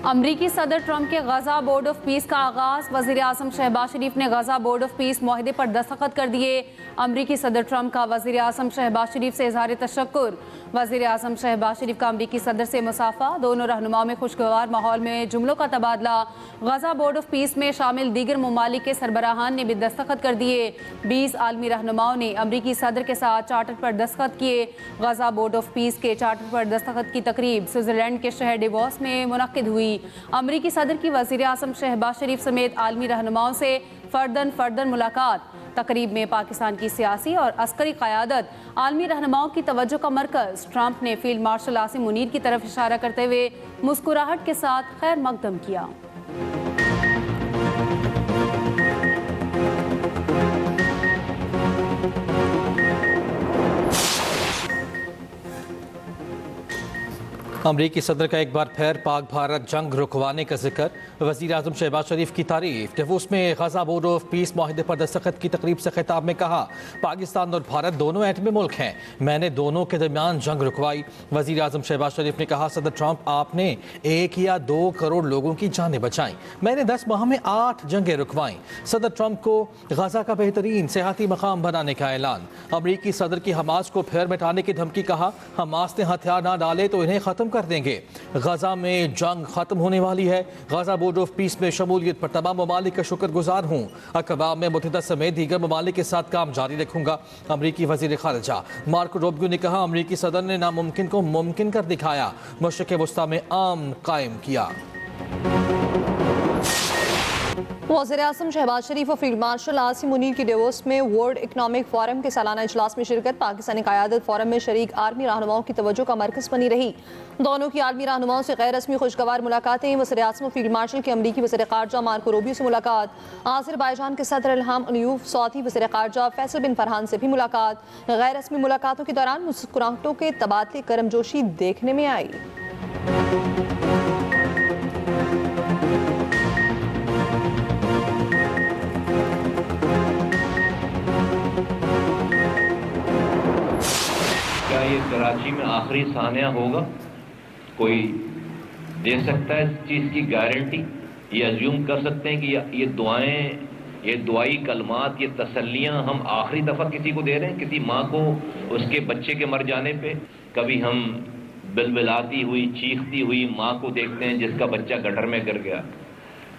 अमरीकी सदर ट्रंप के गजा बोर्ड ऑफ पीस का आगाज। वज़ीर आज़म शहबाज शरीफ ने गजा बोर्ड ऑफ पीस मुआहदे पर दस्तखत कर दिए। अमरीकी सदर ट्रंप का वज़ीर आज़म शहबाज शरीफ से इज़हार तशक्कुर। वज़ीर आज़म शहबाज शरीफ का अमरीकी सदर से मुसाफा। दोनों रहनुमाओं में खुशगवार माहौल में जुमलों का तबादला। गजा बोर्ड ऑफ पीस में शामिल दीगर ममालिक के सरबराहान ने भी दस्तखत कर दिए। 20 आलमी रहनुमाओं ने अमरीकी सदर के साथ चार्टर पर दस्तखत किए। गजा बोर्ड ऑफ पीस के चार्टर पर दस्तखत की तकरीब स्विट्ज़रलैंड के शहर डेवोस में मुनक्किद हुई। अमरीकी सदर की वज़ीर आज़म शहबाज शरीफ समेत आलमी रहनुमाओं से फर्दन मुलाकात। तकरीब में पाकिस्तान की सियासी और अस्करी क़यादत आलमी रहनुमाओं की तवज्जो का मरकज़। ट्रंप ने फील्ड मार्शल आसिम मुनीर की तरफ इशारा करते हुए मुस्कुराहट के साथ खैर मकदम किया। अमरीकी सदर का एक बार फिर पाक भारत जंग रुकवाने का जिक्र। वज़ीर आज़म शहबाज शरीफ की तारीफ। डेवोस में गजा बोर्ड ऑफ पीस मुआहदे पर दस्तखत की तकरीब से खिताब में कहा, पाकिस्तान और भारत दोनों एटमी मुल्क हैं, मैंने दोनों के दरमियान जंग रुकवाई। वज़ीर आज़म शहबाज शरीफ ने कहा, सदर ट्रंप आपने 1 या 2 करोड़ लोगों की जानें बचाई, मैंने 10 माह में 8 जंगें रुकवाई। सदर ट्रंप को गजा का बेहतरीन सियाती मकाम बनाने का ऐलान। अमरीकी सदर की हमास को फिर मिटाने की धमकी। कहा, हमास ने हथियार ना डाले तो इन्हें खत्म कर देंगे। गजा में जंग खत्म होने वाली है। गजा बोर्ड ऑफ पीस में शमूलियत पर तमाम ममालिक का शुक्रगुजार हूँ। अक़वाम में मुत्तहिदा समेत दीगर ममालिक के साथ काम जारी रखूंगा। अमरीकी वज़ीर ख़ारिजा मार्को रूबियो ने कहा, अमरीकी सदर ने नामुमकिन को मुमकिन कर दिखाया, मशरिक़ वस्ता में अमन कायम किया। वज़ीर आज़म शहबाज शरीफ और फील्ड मार्शल आसिम मुनीर की डेवोस में वर्ल्ड इकनॉमिक फोरम के सालाना इजलास में शिरकत। पाकिस्तानी क़यादत फोरम में शरीक आर्मी रहनुमाओं की तवज्जो का मरकज़ बनी रही। दोनों की आर्मी रहनुमाओं से गैर रस्मी खुशगवार मुलाकातें। वज़ीर आज़म और फील्ड मार्शल की अमरीकी वज़ीर ख़ारजा मार्को रूबियो से मुलाकात। आज़रबाईजान के सदर इल्हाम अलियव, सऊदी वज़ीर ख़ारजा फैसल बिन फरहान से भी मुलाकात। गैर रस्मी मुलाकातों के दौरान मुस्कुराहटों के तबादले करमजोशी देखने में आई। क्या ये कराची में आखिरी सानिया होगा? कोई दे सकता है इस चीज़ की गारंटी? ये अज्यूम कर सकते हैं कि ये दुआएं, ये दुआई कलमात, ये तसल्लियां हम आखिरी दफ़ा किसी को दे रहे हैं? किसी माँ को उसके बच्चे के मर जाने पे कभी हम बिलबिलाती हुई, चीखती हुई माँ को देखते हैं जिसका बच्चा गटर में गिर गया।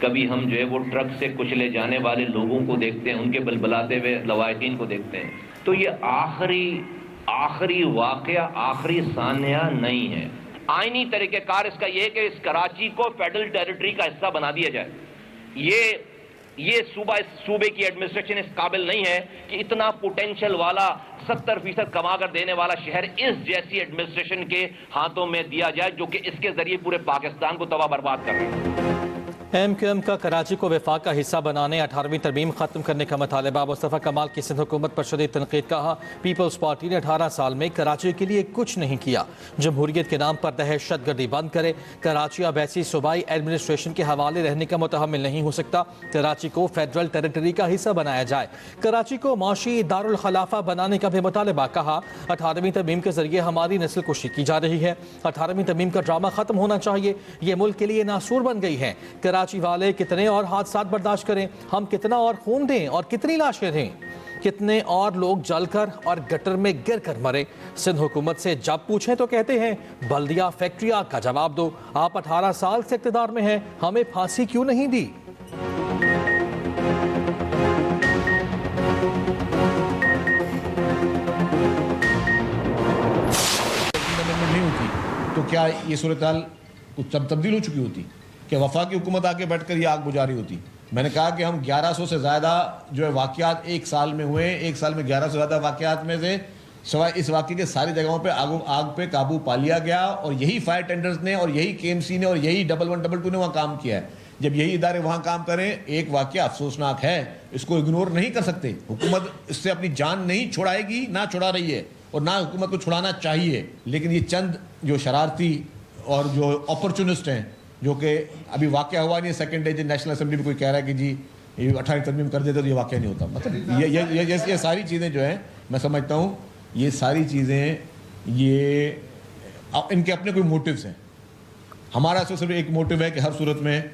कभी हम जो है वो ट्रक से कुचले जाने वाले लोगों को देखते हैं, उनके बिलबिलाते हुए लवाहिकीन को देखते हैं। तो ये आखिरी वाक़या, आखिरी सानिया नहीं है। आईनी तरीक़ेकार इसका यह है कि इस कराची को फेडरल टेरिटरी का हिस्सा बना दिया जाए। ये सूबा, इस सूबे की एडमिनिस्ट्रेशन इस काबिल नहीं है कि इतना पोटेंशियल वाला 70% कमा कर देने वाला शहर इस जैसी एडमिनिस्ट्रेशन के हाथों में दिया जाए, जो कि इसके जरिए पूरे पाकिस्तान को तबाह बर्बाद कर रहे हैं। MQM का कराची को वफाक का हिस्सा बनाने 18वीं तरमीम खत्म करने का मुतालबा। मुस्तफ़ा कमाल की सिंध हुकूमत पर शदीद तनकीद। कहा, पीपल्स पार्टी ने 18 साल में कराची के लिए कुछ नहीं किया। जमहूरियत के नाम पर दहशतगर्दी बंद करे। कराची अब ऐसी सूबाई एडमिनिस्ट्रेशन के हवाले रहने का मुतहम्मिल नहीं हो सकता। कराची को फेडरल टेरिटरी का हिस्सा बनाया जाए। कराची को माशी दारुल खलाफा बनाने का भी मुतालबा। कहा, 18वीं तरमीम के जरिए हमारी नस्ल कुशी की जा रही है। 18वीं तरमीम का ड्रामा खत्म होना चाहिए। ये मुल्क के लिए नासूर बन गई है। कराची वाले कितने और हादसात बर्दाश्त करें? हम कितना और खून दें और कितनी लाशें दें? कितने और लोग जलकर और गटर में गिर कर मरे? सिंध हुकूमत से जब पूछें तो कहते हैं बल्दिया फैक्ट्री आग का जवाब दो। आप 18 साल से इक़्तिदार में हैं, हमें फांसी क्यों नहीं दी? नहीं होती तो क्या ये सूरत हाल तब्दील हो चुकी होती? कि वफाकी हुकूमत आके बैठकर ये आग बुझा रही होती? मैंने कहा कि हम 1100 से ज़्यादा जो है वाक़यात एक साल में हुए। एक साल में 1100 से ज़्यादा वाक़यात में से सिवाय इस वाक़े के सारी जगहों पे आग पे काबू पा लिया गया, और यही फायर टेंडर्स ने और यही KMC ने और यही 1112 ने वहाँ काम किया है। जब यही इदारे वहाँ काम करें, एक वाक़या अफसोसनाक है, इसको इग्नोर नहीं कर सकते। हुकूमत इससे अपनी जान नहीं छुड़ाएगी, ना छुड़ा रही है और ना हुकूमत को छुड़ाना चाहिए। लेकिन ये चंद जो शरारती और जो अपॉर्चुनिस्ट हैं, जो कि अभी वाक़या हुआ नहीं, सेकंड डे नेशनल असेंबली में कोई कह रहा है कि जी ये 18वीं तरमीम कर देते तो ये वाक़या नहीं होता। मतलब ये सारी चीज़ें जो है, मैं समझता हूँ ये सारी चीज़ें ये इनके अपने कोई मोटिव्स हैं। हमारा सिर्फ एक मोटिव है कि हर सूरत में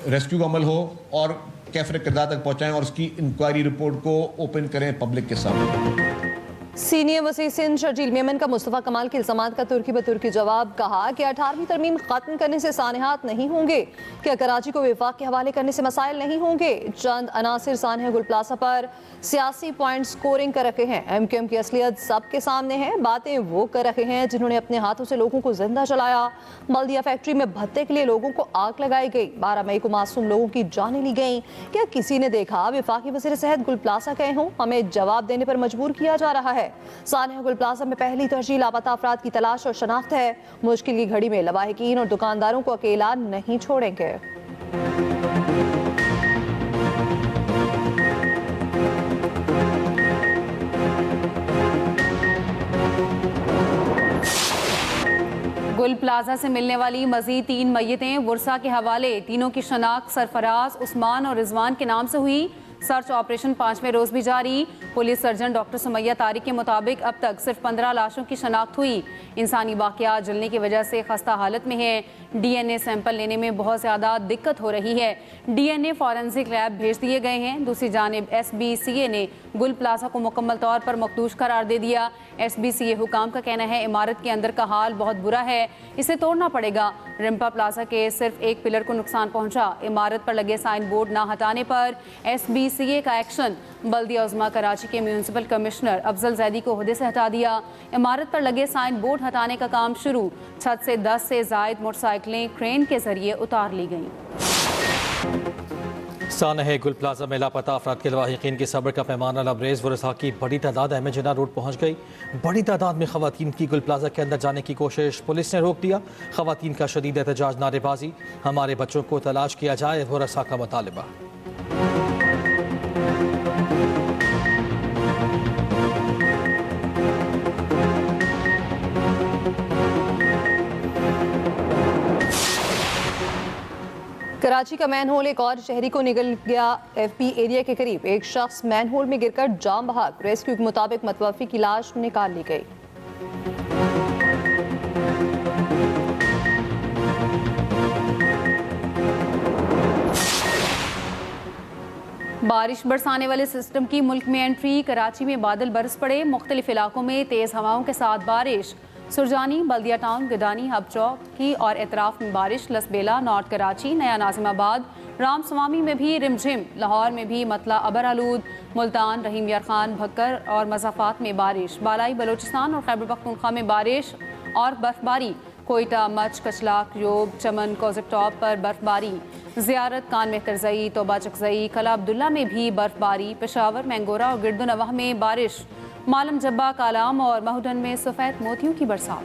रेस्क्यू का अमल हो और कैफरे किरदार तक पहुंचाएं और उसकी इंक्वायरी रिपोर्ट को ओपन करें पब्लिक के सामने। सीनियर वसी सिंध शर्जील मेमन का मुस्तफ़ा कमाल के इल्ज़ामात का तुर्की बतुर्की जवाब, कहा कि 18वीं तरमीम खत्म करने से सानहात नहीं होंगे, क्या कराची को विफाक के हवाले करने से मसाइल नहीं होंगे। चंद अनासिर सानहा गुल प्लाजा पर सियासी पॉइंट स्कोरिंग कर रखे हैं। MQM की असलियत सबके सामने है। बातें वो कर रहे हैं जिन्होंने अपने हाथों से लोगों को जिंदा जलाया। बल्दिया फैक्ट्री में भत्ते के लिए लोगों को आग लगाई गई। 12 मई को मासूम लोगों की जानें ली गई। क्या किसी ने देखा विफाकी वज़ीर सेहत गुल प्लाजा गए हों? हमें जवाब देने पर मजबूर किया जा रहा है। सानहा गुल प्लाजा में पहली तरजीह लापता अफराद की तलाश और शनाख्त है। मुश्किल की घड़ी में लवाहिकीन और दुकानदारों को अकेला नहीं छोड़ेंगे। गुल प्लाजा से मिलने वाली मजीद 3 मैयतें वर्सा के हवाले। तीनों की शनाख्त सरफराज, उस्मान और रिजवान के नाम से हुई। सर्च ऑपरेशन 5वें रोज भी जारी। Police surgeon doctor Sumaiya Tariq के मुताबिक अब तक सिर्फ 15 लाशों की शनाख्त हुई। इंसानी वाकयात जलने की वजह से खस्ता हालत में है। DNA सैंपल लेने में बहुत ज़्यादा दिक्कत हो रही है। DNA फॉरेंसिक लैब भेज दिए गए हैं। दूसरी जानिब SBCA ने गुल प्लाजा को मुकम्मल तौर पर मखदूश करार दे दिया। SBCA हुकाम का कहना है इमारत के अंदर का हाल बहुत बुरा है, इसे तोड़ना पड़ेगा। रिम्पा प्लाजा के सिर्फ एक पिलर को नुकसान पहुंचा। इमारत पर लगे साइन बोर्ड ना हटाने पर SBCA का एक्शन। बल्दिया उज़्मा कराची के म्यूनिसिपल कमिश्नर अफजल जैदी को ओहदे से हटा दिया। इमारत पर लगे साइन बोर्ड हटाने का काम शुरू। छत से 10 से ज़ायद मोटरसाइकिलें क्रेन के जरिए उतार ली गईं। सानहा गुल प्लाजा में लापता अफराद के लवाहिकीन के सब्र का पैमाना लबरेज। वरसा की बड़ी तादाद अहमद जिन्ना रोड पहुँच गई। बड़ी तादाद में खवातीन की गुल प्लाजा के अंदर जाने की कोशिश पुलिस ने रोक दिया। खवातीन का शदीद एहतजाज, नारेबाजी। हमारे बच्चों को तलाश किया जाए, वरसा का मुतालिबा। कराची का मैनहोल एक और शहरी को निगल गया। FP एरिया के करीब एक शख्स मैनहोल में गिरकर जाम बहक। रेस्क्यू के मुताबिक मतवफ़ी की लाश निकाल ली गई। बारिश बरसाने वाले सिस्टम की मुल्क में एंट्री। कराची में बादल बरस पड़े। मुख्तलिफ इलाकों में तेज़ हवाओं के साथ बारिश। सुरजानी, बल्दिया टाउन, गदानी, हब चौक की और एतराफ़ में बारिश। लसबेला, नॉर्थ कराची, नया नाजिमाबाद, राम स्वामी में भी रिमझिम। लाहौर में भी मतला अबर आलूद। मुल्तान, रहीम यार खान, भक्कर और मज़ाफ़ात में बारिश। बालाई बलोचिस्तान और खैबर पख्तूनख्वा में बारिश और बर्फबारी। कोयटा, मच, कचलाक, योब, चमन, कोज़िक टॉप पर बर्फबारी। ज़ियारत, कान में तरजई, तोबा चकजई, कला अब्दुल्ला में भी बर्फबारी। पेशावर, मैंगोरा और गिरदुनवाह में बारिश। मालम जब्बा, कालाम और महूडन में सफ़ेद मोतियों की बरसात।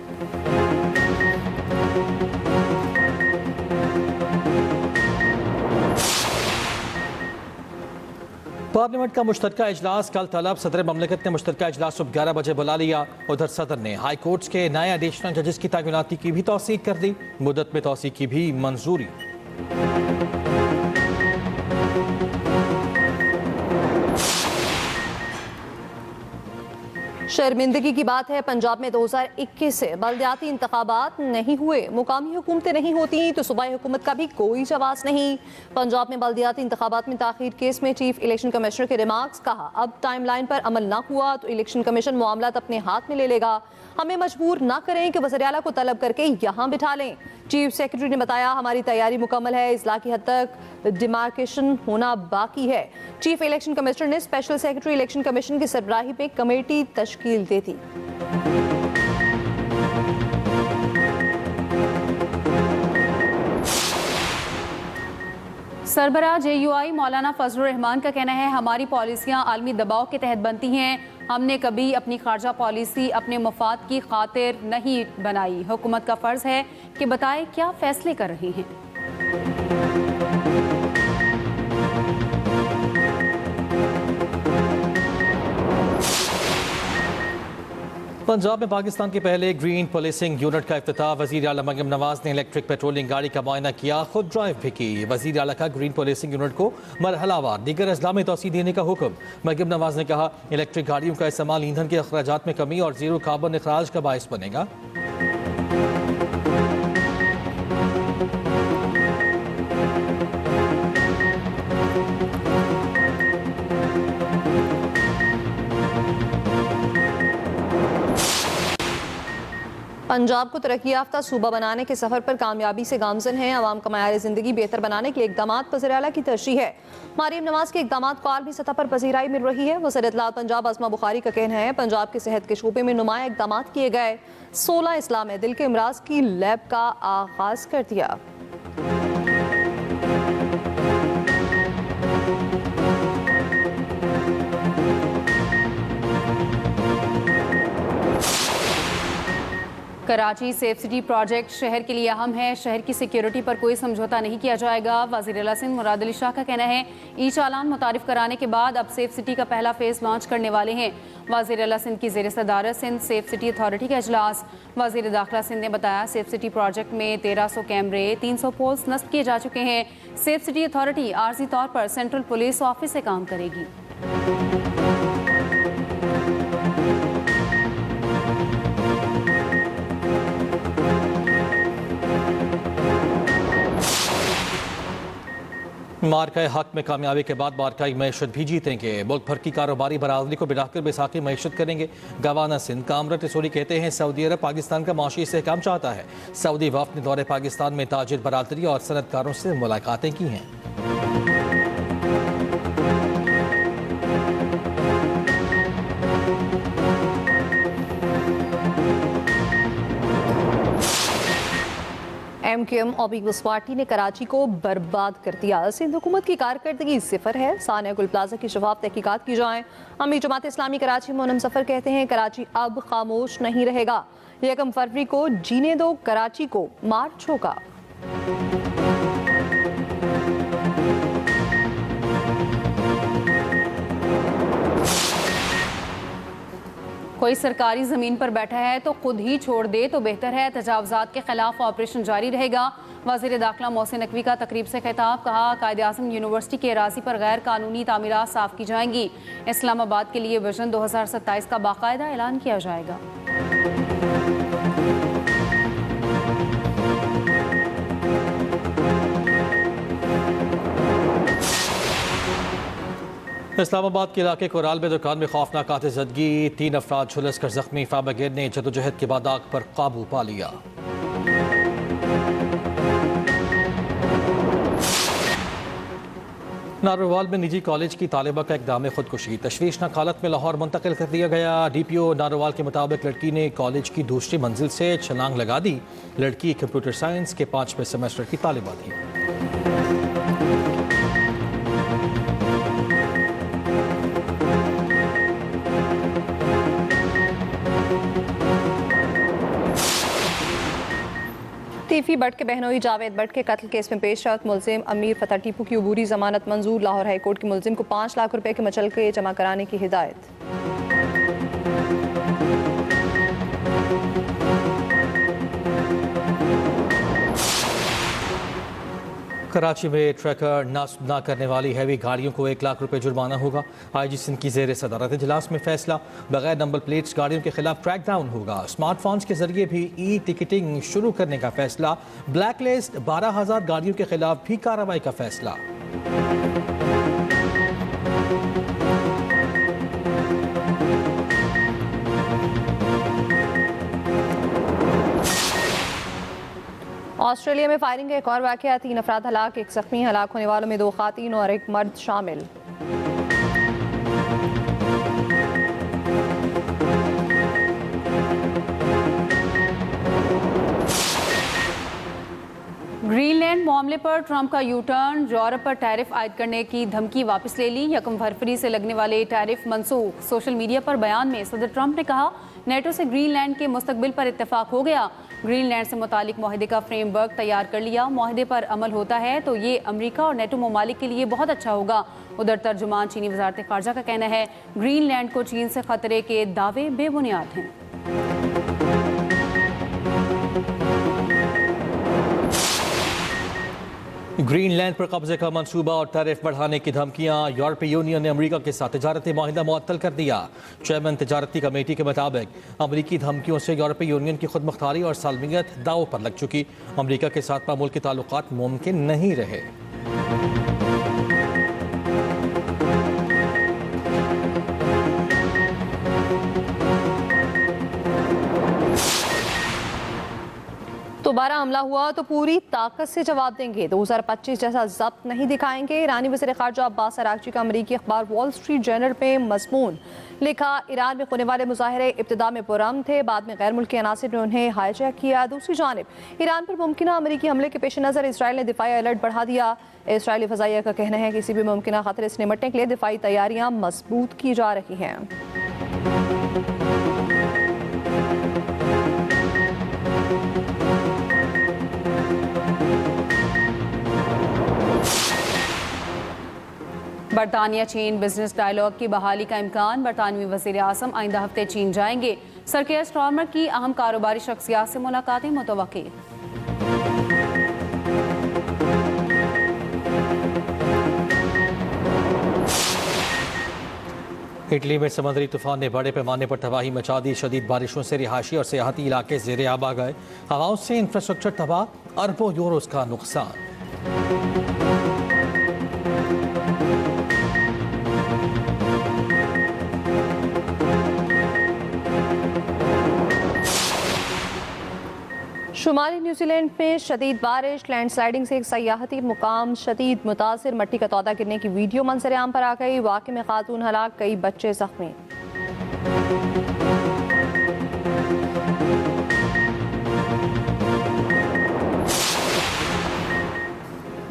पार्लियामेंट का मुश्तरका इजलास कल तलब। सदर ममलिकत ने मुश्तरका इजलास सुबह 11 बजे बुला लिया। उधर सदर ने हाई कोर्ट्स के नए एडिशनल जजेस की तैनाती की भी तौसीक कर दी। मुद्दत में तौसीक की भी मंजूरी। शर्मिंदगी की बात है, पंजाब में 2021 से बल्दियाती इंतखाबात नहीं हुए। मुकामी हुकूमतें नहीं होती तो सूबाई हुकूमत का भी कोई जवाब नहीं। पंजाब में बल्दियाती इंतखाबात में ताखीर केस में चीफ इलेक्शन कमिश्नर के रिमार्क्स। कहा अब टाइम लाइन पर अमल ना हुआ तो इलेक्शन कमीशन मामलात अपने हाथ में ले लेगा। हमें मजबूर ना करें कि वज़ीर आला को तलब करके यहाँ बिठा लें। चीफ सेक्रेटरी ने बताया हमारी तैयारी मुकम्मल है, इजला की हद तक डिमार्केशन होना बाकी है। चीफ इलेक्शन कमिश्नर ने स्पेशल सेक्रेटरी इलेक्शन कमीशन की सरबराही में कमेटी तश्कील दी थी। सरबराह JUI मौलाना फजलुर रहमान का कहना है हमारी पॉलिसियाँ आलमी दबाव के तहत बनती हैं। हमने कभी अपनी खारजा पॉलिसी अपने मफाद की खातिर नहीं बनाई। हुकूमत का फ़र्ज़ है कि बताए क्या फ़ैसले कर रही हैं। पंजाब में पाकिस्तान के पहले ग्रीन पुलिसिंग यूनिट का इफ्तिताह। वज़ीर आला मरियम नवाज ने इलेक्ट्रिक पेट्रोलिंग गाड़ी का मुआयना किया, खुद ड्राइव भी की। वज़ीर आला का ग्रीन पुलिसिंग यूनिट को मरहलावार दीगर अजला में तोसी देने का हुक्म। मरियम नवाज ने कहा इलेक्ट्रिक गाड़ियों का इस्तेमाल ईंधन के अखराजात में कमी और जीरो कार्बन अखराज का बायस बनेगा। पंजाब को तरक्की याफ्ता सूबा बनाने के सफर पर कामयाबी से गामजन हैं। अवाम का मयार ज़िंदगी बेहतर बनाने के लिए इक़दामात वज़ीर आला की तरजीह है। मरीम नवाज के इक़दामात को आलमी सतह पर पजीराई मिल रही है। वज़ीर इत्तलात पंजाब आज़मा बुखारी का कहना है पंजाब के सेहत के शोबे में नुमाया इक़दामात किए गए। 16 इस्लाम में दिल के अमराज की लैब का आगाज कर दिया। कराची सेफ सिटी प्रोजेक्ट शहर के लिए अहम है। शहर की सिक्योरिटी पर कोई समझौता नहीं किया जाएगा। वज़ीर आला सिंध मुराद अली शाह का कहना है ई चालान मुतारिफ कराने के बाद अब सेफ सिटी का पहला फेज लॉन्च करने वाले हैं। वज़ीर आला सिंध की ज़ेर सदारत सिंध सेफ सिटी अथॉरिटी का इजलास। वज़ीर दाखिला सिंध ने बताया सेफ सिटी प्रोजेक्ट में 1300 कैमरे 300 पोल्स नस्ब किए जा चुके हैं। सेफ सिटी अथॉरिटी आर्जी तौर पर सेंट्रल पुलिस ऑफिस से काम करेगी। मार्का हक में कामयाबी के बाद मार्काई मैशत भी जीतेंगे। मुल्क भर की कारोबारी बरादरी को बिठाकर बैसाखी मैशत करेंगे। गवाना सिंध कामरान रसूली कहते हैं सऊदी अरब पाकिस्तान का माशी इस्तेहकाम चाहता है। सऊदी वफ़द ने दौरे पाकिस्तान में ताजिर बरादरी और सनतकारों से मुलाकातें की हैं। MKM और पीपल्स पार्टी ने कराची को बर्बाद कर दिया। सिंध हुकूमत की कारकर्दगी सिफर है। सानिया गुल प्लाजा की शफाफ तहकीकात की जाए। अमीर जमात इस्लामी कराची मोनम सफर कहते हैं कराची अब खामोश नहीं रहेगा। 1 फरवरी को जीने दो कराची को मार्च होगा। कोई सरकारी ज़मीन पर बैठा है तो खुद ही छोड़ दे तो बेहतर है। तजावज़ात के खिलाफ ऑपरेशन जारी रहेगा। वज़ीर दाखिला मोहसिन नकवी का तकरीब से खिताब। कहा कायद-ए-आज़म यूनिवर्सिटी के अराज़ी पर गैर कानूनी तामीरात साफ की जाएंगी। इस्लामाबाद के लिए विजन 2027 का बाकायदा ऐलान किया जाएगा। इस्लामाबाद के इलाके कोराल में दुकान में खौफनाक आतिशबाजी 3 अफराद झुलस कर जख्मी। फायर ब्रिगेड ने जदोजहद के बाद आग पर काबू पा लिया। नारोवाल में निजी कॉलेज की तालिबा का इक़दाम खुदकुशी। तशवीशनाक हालत में लाहौर मुंतकिल कर दिया गया। DPO नारोवाल के मुताबिक लड़की ने कॉलेज की दूसरी मंजिल से छलांग लगा दी। लड़की कंप्यूटर साइंस के 5वें सेमेस्टर की तालिबा थी। तीफी बट के बहनोई जावेद बट के कत्ल केस में पेश रफ्त मुलजिम अमीर फतह टीपू की अबूरी जमानत मंजूर। लाहौर हाई कोर्ट की मुलजिम को 5 लाख रुपए के मचलके जमा कराने की हिदायत। कराची में ट्रैकर नस्ब न करने वाली हैवी गाड़ियों को 1 लाख रुपए जुर्माना होगा। IG सिंध की ज़ेर सदारत इजलास में फैसला। बगैर नंबर प्लेट्स गाड़ियों के खिलाफ क्रैकडाउन होगा। स्मार्टफोन्स के जरिए भी टिकटिंग शुरू करने का फैसला। ब्लैक लिस्ट 12,000 गाड़ियों के खिलाफ भी कार्रवाई का फैसला। ऑस्ट्रेलिया में फायरिंग का एक और वाकया। 3 अफराद हलाक, 1 जख्मी। हलाक होने वालों में 2 खातीन और 1 मर्द शामिल। ग्रीनलैंड मामले पर ट्रंप का यू टर्न। यूरोप पर टैरिफ आयद करने की धमकी वापस ले ली। 1 फरवरी से लगने वाले टैरिफ मनसूख। सोशल मीडिया पर बयान में सदर ट्रंप ने कहा नेटो से ग्रीनलैंड के मुस्तकबिल पर इत्तेफाक हो गया। ग्रीनलैंड से मुतालिक मुआहदे का फ्रेमवर्क तैयार कर लिया। मुआहदे पर अमल होता है तो ये अमेरिका और नेटो ममालिक के लिए बहुत अच्छा होगा। उधर तर्जुमान चीनी वजारत खारजा का कहना है ग्रीनलैंड को चीन से खतरे के दावे बेबुनियाद हैं। ग्रीनलैंड पर कब्जे का मंसूबा और टैरिफ बढ़ाने की धमकियां। यूरोपीय यूनियन ने अमेरिका के साथ तिजारती माहिदा मुअत्तल कर दिया। चेयरमैन तिजारती कमेटी के मुताबिक अमेरिकी धमकियों से यूरोपीय यूनियन की खुद मुख्तारी और सालमियत दाव पर लग चुकी। अमेरिका के साथ मामूल के ताल्लुकात मुमकिन नहीं रहे। दोबारा हमला हुआ तो पूरी ताकत से जवाब देंगे, 2025 जैसा जब्त नहीं दिखाएंगे। ईरानी वज़ीर ख़ारजा अब्बास अराग़ची का अमरीकी अखबार वॉल स्ट्रीट जर्नल में मज़मून लिखा, ईरान में होने वाले मुजाहरे इब्तिदा में पुरअमन थे, बाद में गैर मुल्की अनासिर ने उन्हें हाईजैक किया। दूसरी जानिब ईरान पर मुमकिन अमरीकी हमले के पेश नज़र इसराइल ने दिफाई अलर्ट बढ़ा दिया। इसराइली फ़ज़ाइया का कहना है कि किसी भी मुमकिन खतरे से निपटने के लिए दिफाई तैयारियाँ मजबूत की जा रही हैं। बरतानिया चीन बिजनेस डायलॉग की बहाली का इम्कान, बरतानवी वज़ीर आज़म आइंदा हफ्ते चीन जाएंगे। सर केयर स्टारमर की अहम कारोबारी शख्सियात से मुलाकातें मुतवक्की। इटली में समुद्री तूफान ने बड़े पैमाने पर तबाही मचा दी। शदीद बारिशों से रिहायशी और सियाहती इलाके ज़ेरे आब आ गए। हवाओं से इंफ्रास्ट्रक्चर तबाह, अरबों यूरोज़ का नुकसान। शुमाली न्यूजीलैंड में शदीद बारिश, लैंडस्लाइडिंग से एक सयाहती मुकाम शदीद मुतासिर, मट्टी का तौदा गिरने की वीडियो मंजर आम पर आ गई। वाक़े में खातून हलाक, कई बच्चे जख्मी।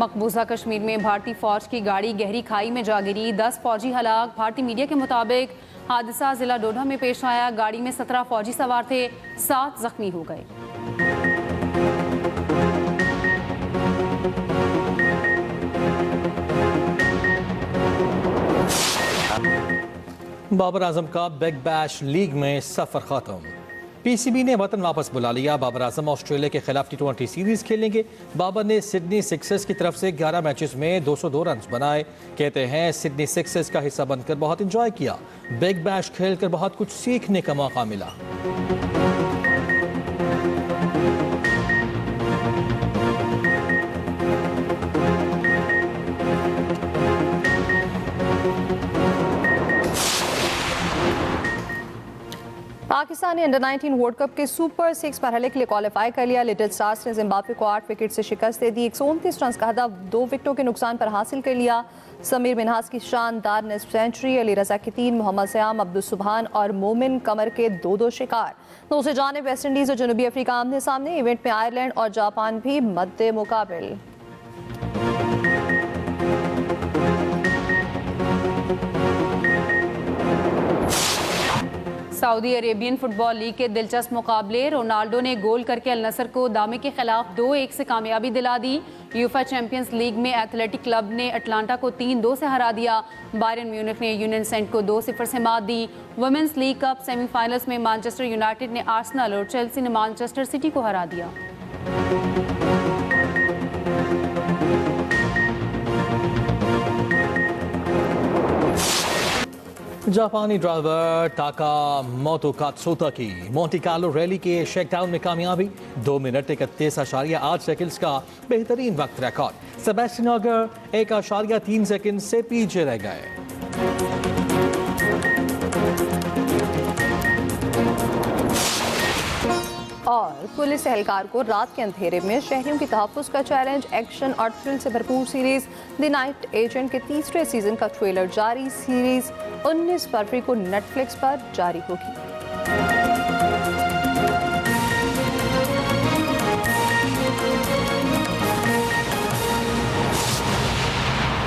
मकबूजा कश्मीर में भारतीय फौज की गाड़ी गहरी खाई में जा गिरी, 10 फौजी हलाक। भारतीय मीडिया के मुताबिक हादसा जिला डोडा में पेश आया। गाड़ी में 17 फौजी सवार थे, 7 जख्मी हो गए। बाबर आजम का बिग बैश लीग में सफर खत्म। पीसीबी ने वतन वापस बुला लिया। बाबर आजम ऑस्ट्रेलिया के खिलाफ T20 सीरीज खेलेंगे। बाबर ने सिडनी सिक्सर्स की तरफ से 11 मैचेस में 202 रन बनाए। कहते हैं सिडनी सिक्सर्स का हिस्सा बनकर बहुत इंजॉय किया। बिग बैश खेलकर बहुत कुछ सीखने का मौका मिला। पाकिस्तान ने अंडर-19 वर्ल्ड कप के सुपर 6 मरहले के लिए क्वालिफाई कर लिया। लिटिल स्टार्स ने जिम्बाब्वे को 8 विकेट से शिकस्त दे दी। 129 रन का हदफ 2 विकेटों के नुकसान पर हासिल कर लिया। समीर मिन्हास की शानदार निस्फ सेंचुरी, अली रजा की 3, मोहम्मद सयाम, अब्दुल सुबहान और मोमिन कमर के 2-2 शिकार। दूसरी जानिब वेस्ट इंडीज और जनूबी अफ्रीका आमने सामने। इवेंट में आयरलैंड और जापान भी मद्दे मुकाबिल। सऊदी अरेबियन फुटबॉल लीग के दिलचस्प मुकाबले, रोनाल्डो ने गोल करके अल नसर को दामे के खिलाफ 2-1 से कामयाबी दिला दी। यूफा चैंपियंस लीग में एथलेटिक क्लब ने अटलांटा को 3-2 से हरा दिया। बायरन म्यूनिख ने यूनियन सेंट को 2-0 से मात दी। वुमेन्स लीग कप सेमीफाइनल्स में मैनचेस्टर यूनाइटेड ने आर्सेनल और चेल्सी ने मैनचेस्टर सिटी को हरा दिया। जापानी ड्राइवर टाका मोटो कात्सुता की मोंटी कार्लो रैली के शेकडाउन में कामयाबी। 2 मिनट 31.8 सेकंड्स का बेहतरीन वक्त रिकॉर्ड। सेबेस्टियन ऑगर 1.3 सेकंड से पीछे रह गए। और पुलिस एहलकार को रात के अंधेरे में शहरियों की तहफ़्फ़ुज़ का चैलेंज, एक्शन और थ्रिल से भरपूर सीरीज द नाइट एजेंट के 3रे सीजन का ट्रेलर जारी। सीरीज 19 फरवरी को नेटफ्लिक्स पर जारी होगी।